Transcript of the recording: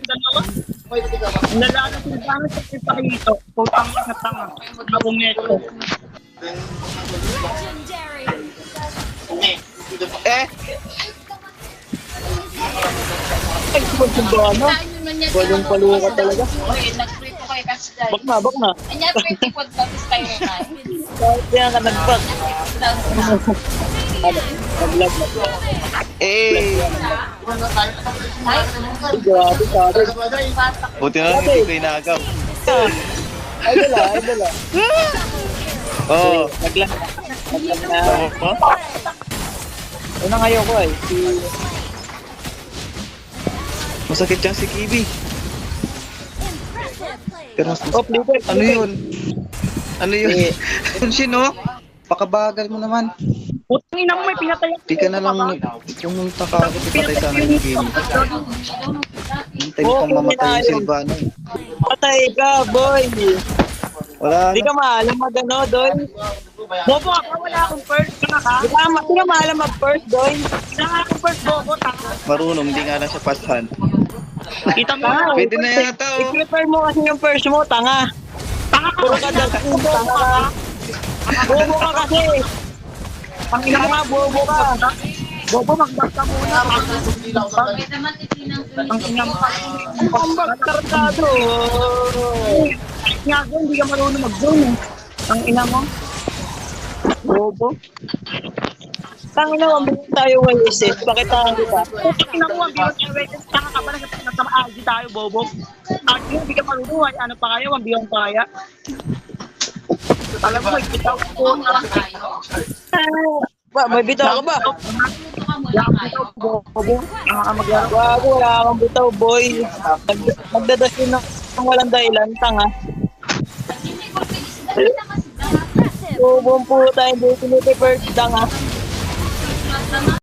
dalawa. Nalalas yung pangit sa ipakito. Putang na tanga. Nabumeto. Eh! Ay, sumunod na. Walang paluka talaga. Nag-free ko kay Kasday. Bak na. Anya, 20 po tapos tayo na. Kaya ka nag-back. Nag-lag na. Eh! Grabe, sabi. Buti na lang hindi ko inagaw. Ay, dala. Oo. Nag-lag na. Oh. Una ngayon ko ay. Masakit yan si Kibi. Pero ano yun? Ano yun? Sino? Pakabagal mo naman. Putang ina mo, may pinatay. Di ka na lang pumunta ka ako ipatay sana yung game. Hintay mo pang mamatay yung Silvano. Patay ka, boy. Wala Di na. ka maalam mag-ano, doy. Bobo ako, wala akong first. Di ka maalam mag-first, doy. Wala akong first, bobo. Tanga. Marunong, hindi nga lang siya pasan. Kita mo. Pwede na yata oh. I-prepare mo kasi yung first mo, tanga. Tanga ka. Puro ka dal. Tanga ka. Bobo ka kasi. Ang ina nga, bobo ka. Bobo, mag-back ka muna. Ang ina mo. Ang back-kartado. Nga ko, hindi ka marunong mag-zone. Ang ina mo. Bobo. Tangina mo, bilhin tayo walis eh. Bakit tayo kita? Ina mo, ang bilhin tayo walis. Tanga ka ba nagtama-agi tayo, bobo? Agi, hindi ka marunong. Ano pa kaya? Ang bilhin kaya. Alam mo, may bitaw ko. May bitaw ka ba? Bobo. Bago, wala kang bitaw, boy. Magdadasin ng walang dahilan, tanga. Bobong puta, hindi tinitiperd, tanga.